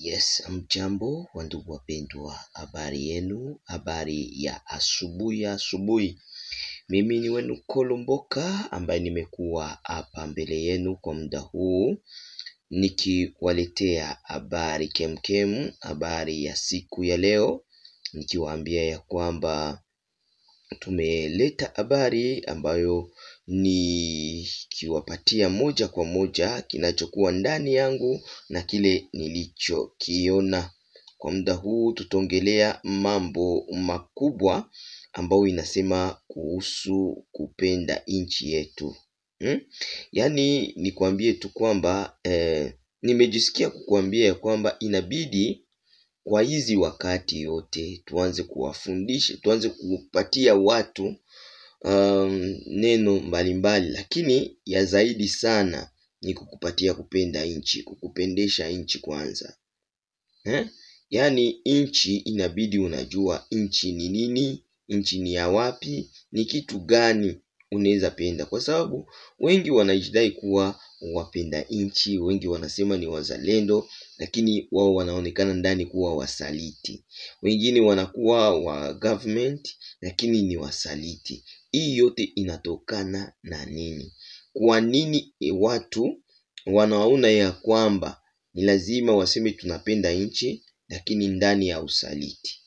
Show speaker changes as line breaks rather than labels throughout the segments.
Yes, mjambo wa ndugu wapendwa, habari yenu, habari ya asubuhi. Mimi ni wenu Kolomboka ambaye nimekuwa hapa mbele yenu kwa muda huu nikiwaletea habari kemkem, habari ya siku ya leo, nikiwaambia ya kwamba tumeleta habari ambayo ni kiwapatia moja kwa moja kinachokuwa ndani yangu na kile nilichokiona. Kwa muda huu tutaongelea mambo makubwa ambayo inasema kuhusu kupenda nchi yetu. Yaani nikwambie tu kwamba nimejisikia kukuambia ya kwamba inabidi kwa hizi wakati yote tuanze kuwafundisha, tuanze kupatia watu neno mbalimbali, lakini ya zaidi sana ni kukupatia kupenda nchi, kukupendesha nchi kwanza. Yaani nchi inabidi unajua nchi ni nini, nchi ni ya wapi, ni kitu gani unaweza penda, kwa sababu wengi wanajidai kuwa wapenda nchi, wengi wanasema ni wazalendo, lakini wao wanaonekana ndani kuwa wasaliti. Wengine wanakuwa wa government, lakini ni wasaliti. Hii yote inatokana na nini? Kwa nini watu wanaona ya kwamba ni lazima waseme tunapenda nchi, lakini ndani ya usaliti?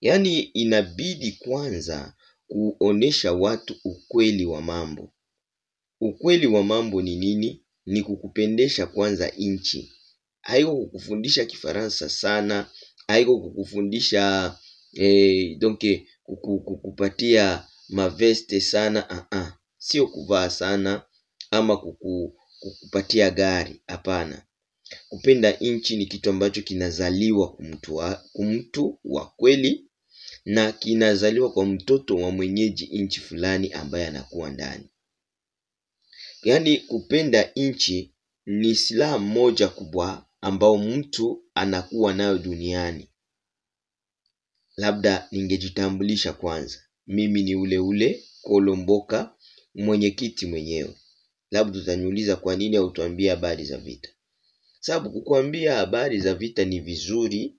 Yaani inabidi kwanza kuonesha watu ukweli wa mambo. Ukweli wa mambo ni nini? Ni kukupendesha kwanza nchi. Haiko kukufundisha Kifaransa sana, haiko kukufundisha kukupatia maveste sana, sio kuvaa sana ama kukupatia gari, hapana. Kupenda nchi ni kitu ambacho kinazaliwa kumtu wa kweli, na kinazaliwa kwa mtoto wa mwenyeji nchi fulani ambaye anakuwa ndani. Yaani kupenda nchi ni silaha moja kubwa ambao mtu anakuwa nayo duniani. Labda ningejitambulisha kwanza. Mimi ni ule Kolomboka, mwenyekiti mwenyewe. Labda utaniuliza kwa nini hautuambia habari za vita. Sababu kukuambia habari za vita ni vizuri,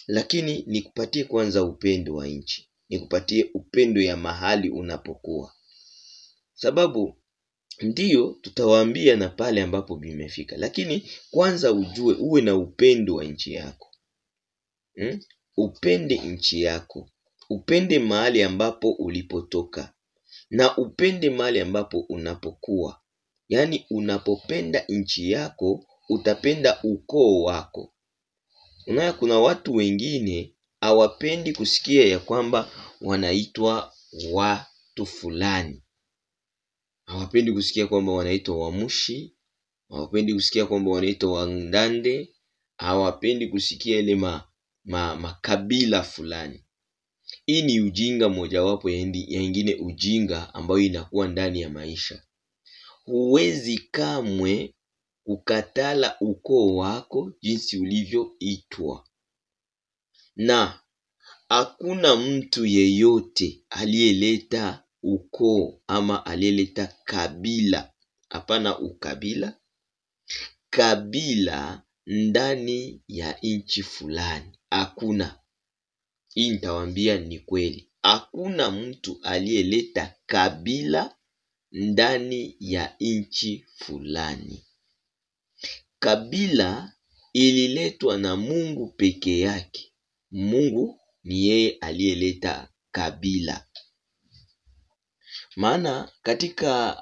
lakini nikupatie kwanza upendo wa nchi. Nikupatie upendo ya mahali unapokuwa. Sababu ndiyo tutawaambia na pale ambapo bimefika, lakini kwanza ujue, uwe na upendo wa nchi yako. Upende nchi yako, upende mahali ambapo ulipotoka, na upende mahali ambapo unapokuwa. Yaani unapopenda nchi yako, utapenda ukoo wako. Unaona kuna watu wengine hawapendi kusikia ya kwamba wanaitwa watu fulani. Hawapendi kusikia kwamba wanaitwa Wamushi, hawapendi kusikia kwamba wanaitwa Wandande, hawapendi kusikia ile makabila fulani. Hii ni ujinga mojawapo ya ingine ujinga ambayo inakuwa ndani ya maisha. Huwezi kamwe ukatala ukoo wako jinsi ulivyoitwa. Na hakuna mtu yeyote aliyeleta ukoo ama aliyeleta kabila, hapana ukabila, kabila ndani ya nchi fulani. Hakuna. Hii nitawaambia ni kweli. Hakuna mtu aliyeleta kabila ndani ya nchi fulani. Kabila ililetwa na Mungu peke yake. Mungu ni yeye aliyeleta kabila. Maana katika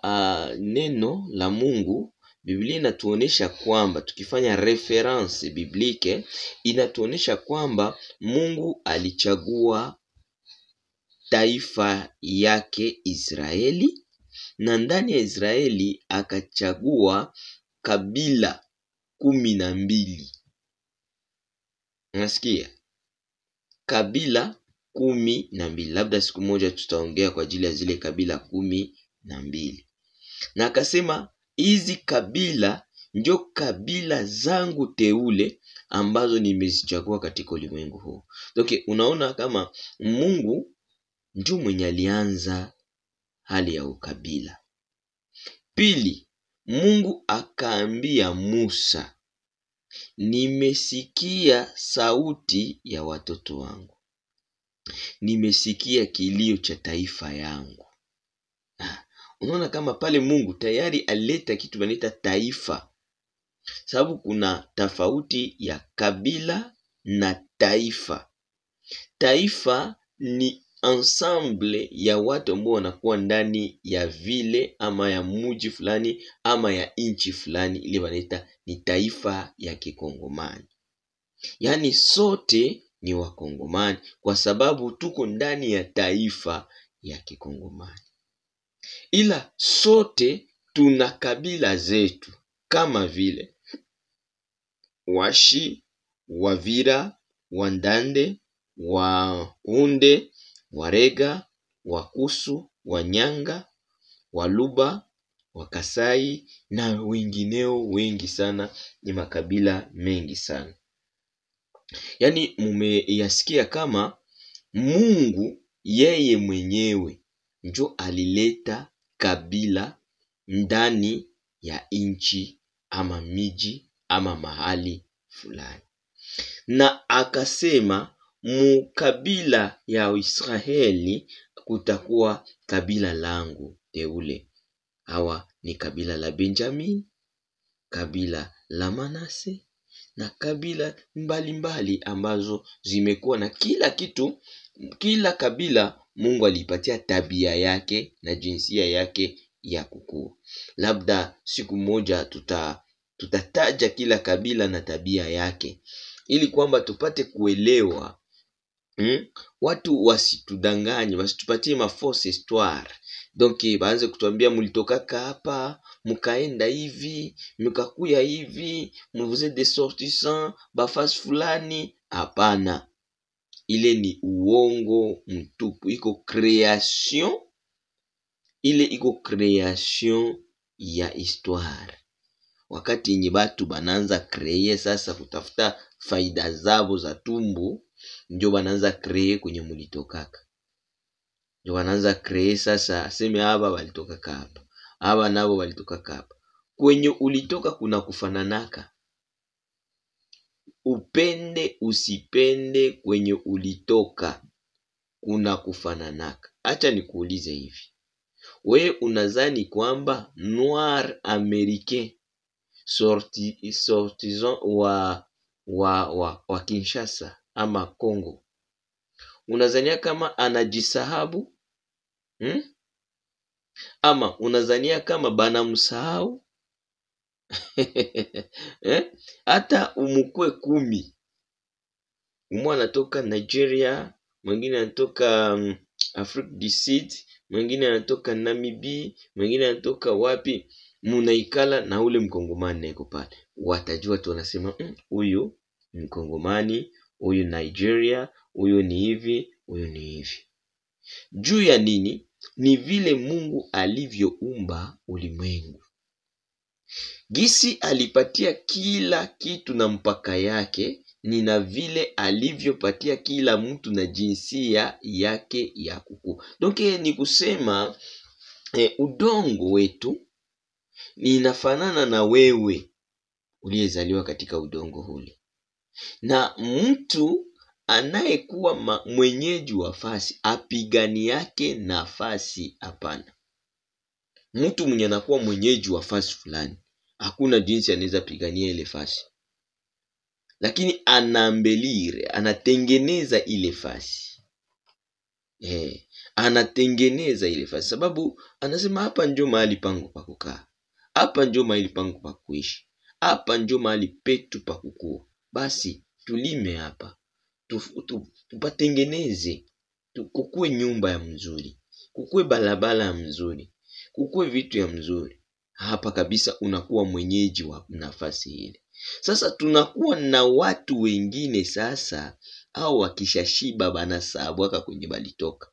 neno la Mungu, Biblia inatuonesha kwamba, tukifanya reference biblike, inatuonesha kwamba Mungu alichagua taifa yake Israeli, na ndani ya Israeli akachagua kabila 12. Unasikia? Kabila 12. Labda siku moja tutaongea kwa ajili ya zile kabila 12. Na akasema hizi kabila ndio kabila zangu teule ambazo nimezichagua katika ulimwengu huu. Okay, unaona kama Mungu ndio mwenye alianza hali ya ukabila. Pili, Mungu akaambia Musa nimesikia sauti ya watoto wangu, nimesikia kilio cha taifa yangu. Unaona kama pale Mungu tayari alileta kitu wanaita taifa, sababu kuna tofauti ya kabila na taifa. Taifa ni ensemble ya watu ambao wanakuwa ndani ya vile ama ya mji fulani ama ya nchi fulani, ile wanaita ni taifa ya Kikongomani. Yaani sote ni Wakongomani kwa sababu tuko ndani ya taifa ya Kikongomani. Ila sote tuna kabila zetu kama vile Washi, Wavira, Wandande, Waunde, Warega, Wakusu, Wanyanga, Waluba, Wakasai na wengineo wengi sana. Ni makabila mengi sana. Yaani mumeyasikia kama Mungu yeye mwenyewe njo alileta kabila ndani ya nchi ama miji ama mahali fulani, na akasema mukabila ya Israeli kutakuwa kabila langu teule. Hawa ni kabila la Benjamin, kabila la Manase na kabila mbalimbali ambazo zimekuwa na kila kitu. Kila kabila Mungu alipatia tabia yake na jinsia yake ya kukua. Labda siku moja tutataja kila kabila na tabia yake, ili kwamba tupate kuelewa. Watu wasitudanganye, wasitupatie mafausse histoire. Donc baanze kutuambia mulitokaka hapa, mukaenda hivi, mkakuya hivi, vous êtes des sortissants bafasi fulani. Hapana, ile ni uongo mtupu. Iko création, ile iko création ya histoire. Wakati yenye batu bananza kreye sasa kutafuta faida zabo za tumbo, ndio bananza kreye kwenye mulitokaka. Ndio bananza kreye sasa aseme haba walitokaka hapa, haba nabo walitokaka hapa. Kwenye ulitoka kuna kufananaka. Upende usipende, kwenye ulitoka kuna kufananaka. Acha nikuulize hivi, we unazani kwamba noir américain sortissant wa Kinshasa ama Congo, unazania kama anajisahabu? Ama unazania kama bana msahau? Hata umukwe 10, umwe anatoka Nigeria, mwingine anatoka Afrique du Sud, mwingine anatoka Namibia, mwingine anatoka wapi, munaikala na ule mkongomani niko pale, watajua tu wanasema huyu ni mkongomani, huyu Nigeria, huyu ni hivi, huyu ni hivi. Juu ya nini? Ni vile Mungu alivyoumba ulimwengu. Gisi alipatia kila kitu na mpaka yake, ni na vile alivyopatia kila mtu na jinsia yake ya kukua. Donc ni kusema udongo wetu ni inafanana na wewe uliyezaliwa katika udongo ule. Na mtu anayekuwa mwenyeji wa fasi apigani yake nafasi? Hapana. Mtu mwenye anakuwa mwenyeji wa fasi fulani, hakuna jinsi anaweza pigania ile fasi, lakini anambelire, anatengeneza ile fasi. Anatengeneza ile fasi sababu anasema hapa ndio mahali pangu pa kukaa, hapa ndio mahali pangu pa kuishi, hapa ndio mahali petu pa kukua. Basi tulime hapa, tupatengeneze, kukue nyumba ya mzuri, kukue balabala ya mzuri, kukue vitu ya mzuri. Hapa kabisa unakuwa mwenyeji wa nafasi ile. Sasa tunakuwa na watu wengine sasa, au wakishashiba banasahabu waka kwenye balitoka.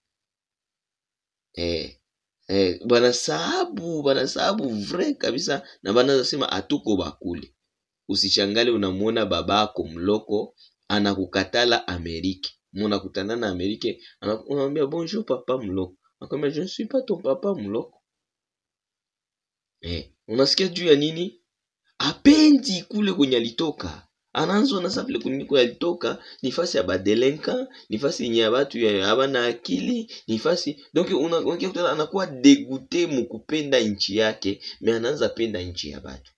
Banasahabu vrai kabisa, na banaza sema atuko bakule. Usishangale unamuona babako mloko anakukatala Amerika. Muna kutana na Amerika, unamwambia bonjour papa mloko, akwambia je ne suis pas ton papa mloko. Unasikia juu ya nini? Apendi kule kwenye alitoka. Anaanza na sababu kuniko yalitoka nifasi ya badelenka, nifasi yenye watu ya habana akili, nifasi donc unakuta anakuwa dégoûté mukupenda nchi yake, mais anaanza penda nchi ya watu.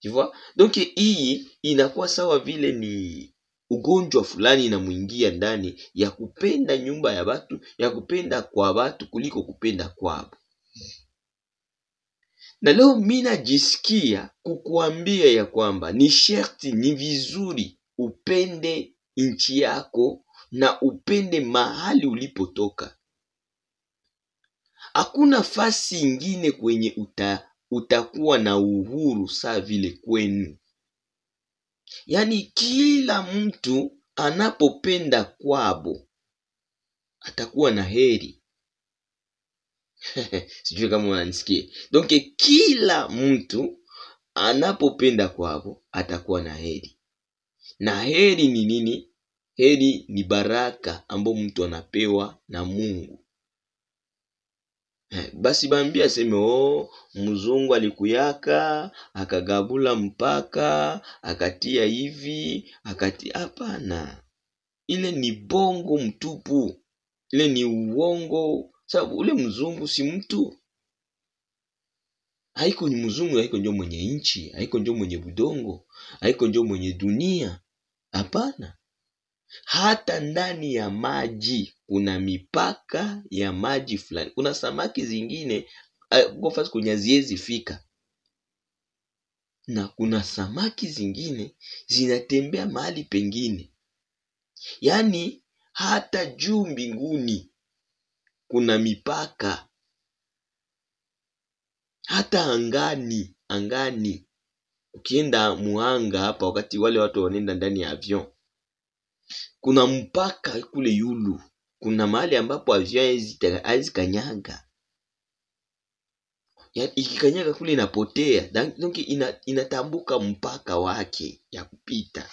Tu vois? Donc hii inakuwa sawa vile ni ugonjwa fulani inamuingia ndani ya kupenda nyumba ya watu, ya kupenda kwa watu kuliko kupenda kwao. Na leo mina jisikia kukuambia ya kwamba ni sherti, ni vizuri upende nchi yako na upende mahali ulipotoka. Hakuna fasi ingine kwenye utakuwa na uhuru saa vile kwenu. Yani kila mtu anapopenda kwabo atakuwa na heri. Sijui kama unanisikia. Donc kila mtu anapopenda kwabo atakuwa na heri. Na heri ni nini? Heri ni baraka ambayo mtu anapewa na Mungu. Basi bambia seme mzungu alikuyaka akagabula mpaka akatia hivi akatia. Hapana, ile ni bongo mtupu, ile ni uongo. Sababu ule mzungu si mtu. Haiko ni mzungu, haiko ndio mwenye nchi, haiko ndio mwenye budongo, haiko ndio mwenye dunia. Hapana. Hata ndani ya maji kuna mipaka ya maji fulani. Kuna samaki zingine gofasi kwenye haziwezi fika. Na kuna samaki zingine zinatembea mahali pengine. Yani hata juu mbinguni kuna mipaka. Hata angani. Ukienda muanga hapa wakati wale watu wanaenda ndani ya avion, kuna mpaka kule yulu. Kuna mahali ambapo avion hazi kanyaga. Ya ikikanyaga kule inapotea. Donc inatambuka mpaka wake ya kupita.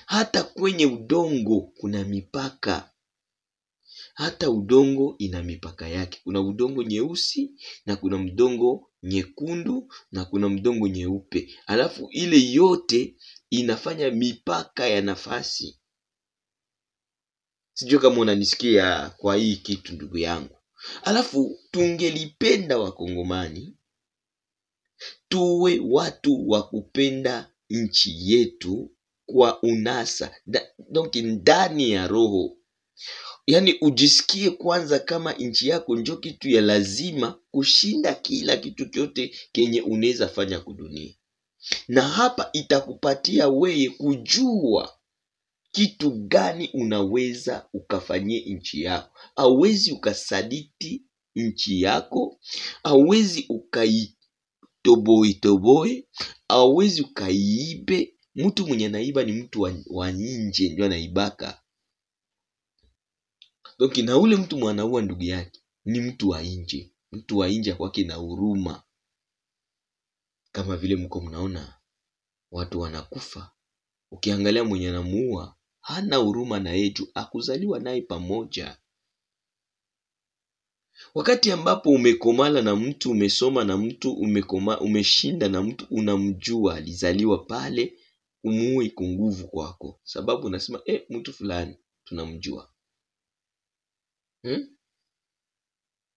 Hata kwenye udongo kuna mipaka. Hata udongo ina mipaka yake. Kuna udongo nyeusi na kuna udongo nyekundu na kuna udongo nyeupe. Alafu ile yote inafanya mipaka ya nafasi. Sijui kama unanisikia kwa hii kitu ndugu yangu. Alafu tungelipenda wakongomani tuwe watu wa kupenda nchi yetu kwa unasa. Donc ndani ya roho. Yani ujisikie kwanza kama nchi yako ndio kitu ya lazima kushinda kila kitu kyote kenye unaweza fanya kudunia. Na hapa itakupatia wewe kujua kitu gani unaweza ukafanyia nchi yako. Hauwezi ukasaliti nchi yako, hauwezi ukaitoboe, hauwezi ukaiibe. Mtu mwenye naiba ni mtu wa nje ndio anaibaka. Donc na ule mtu mwanaua ndugu yake ni mtu wa nje. Mtu wa nje kwake na huruma. Kama vile mko mnaona watu wanakufa, ukiangalia mwenye anamuua hana huruma na yetu, akuzaliwa naye pamoja. Wakati ambapo umekomala na mtu, umesoma na mtu, umeshinda na mtu, unamjua alizaliwa pale, umuue kwa nguvu kwako. Sababu unasema mtu fulani tunamjua.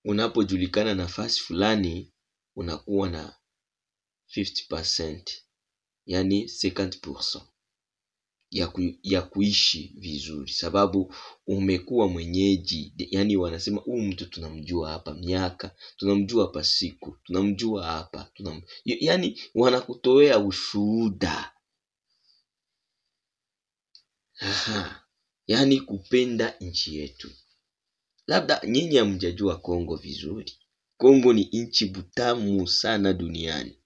Unapojulikana nafasi fulani unakuwa na 50%, yani 50% ya kuishi vizuri. Sababu umekuwa mwenyeji. Yani wanasema mtu tunamjua hapa miaka, tunamjua hapa siku, tunamjua hapa yani wanakutoea ushuhuda. Yani kupenda nchi yetu. Labda nyinyi hamjajua Kongo vizuri. Kongo ni nchi butamu sana duniani.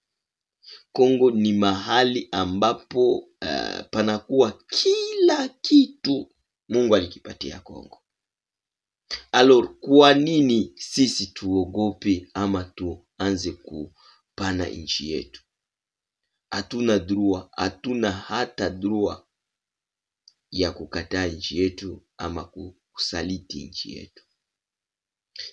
Kongo ni mahali ambapo panakuwa kila kitu Mungu alikipatia Kongo. Alors kwa nini sisi tuogope ama tuanze kupana nchi yetu? Hatuna droit, hatuna hata droit ya kukataa nchi yetu ama kusaliti nchi yetu.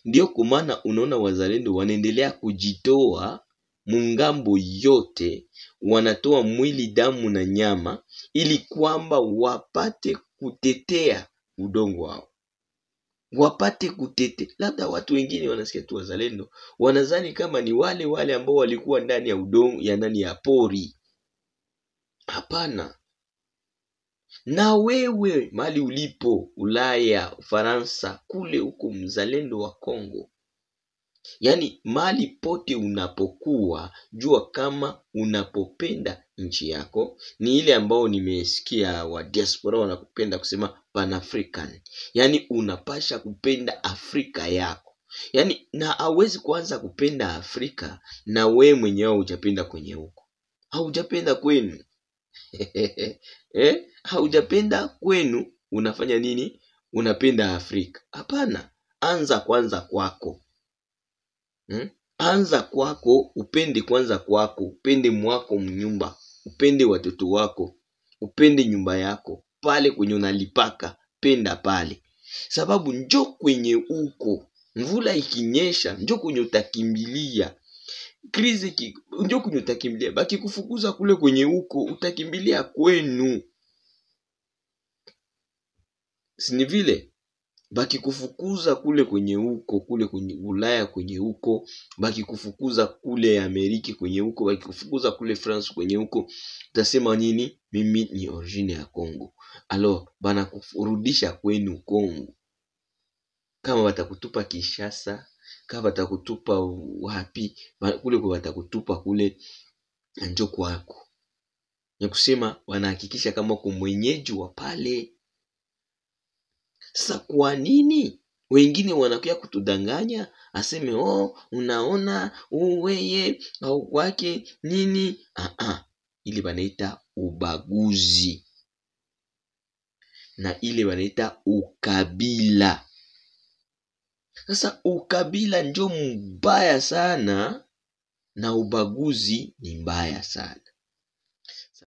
Ndio kwa maana unaona wazalendo wanaendelea kujitoa mungambo yote wanatoa mwili, damu na nyama ili kwamba wapate kutetea udongo wao, wapate kutetea. Labda watu wengine wanasikia tu wazalendo, wanazani kama ni wale wale ambao walikuwa ndani ya udongo ya nani ya pori. Hapana. Na wewe mali ulipo, Ulaya, Ufaransa, kule huko mzalendo wa Kongo, yani mali pote unapokuwa, jua kama unapopenda nchi yako, ni ile ambao nimesikia wa diaspora wanapenda kusema Pan-African. Yani unapasha kupenda Afrika yako. Yani na hawezi kuanza kupenda Afrika na we mwenyewe hujapenda kwenye huko. Haujapenda kwenu. Haujapenda kwenu, unafanya nini? Unapenda Afrika? Hapana, anza kwanza kwako. Anza kwako, upende kwanza kwako, upende mwako mnyumba, upende watoto wako, upende nyumba yako, pale kwenye unalipaka, penda pale. Sababu njo kwenye uko, mvula ikinyesha, njo kwenye utakimbilia. Krizi njo kwenye utakimbilia. Baki kufukuza kule kwenye uko, utakimbilia kwenu. Sini vile? Baki kufukuza kule kwenye uko, kule kwenye Ulaya kwenye uko, baki kufukuza kule Amerika kwenye uko, baki kufukuza kule France kwenye uko, utasema nini? Mimi ni origine ya Kongo. Alors, bana kurudisha kwenu Kongo. Kama watakutupa Kinshasa, kama watakutupa wapi, kule kwa watakutupa kule njo kwako. Ni kusema wanahakikisha kama kwa mwenyeji wa pale. Sasa kwa nini wengine wanakuja kutudanganya aseme unaona weye au kwake nini? Ile banaita ubaguzi na ile banaita ukabila. Sasa ukabila njo mbaya sana na ubaguzi ni mbaya sana.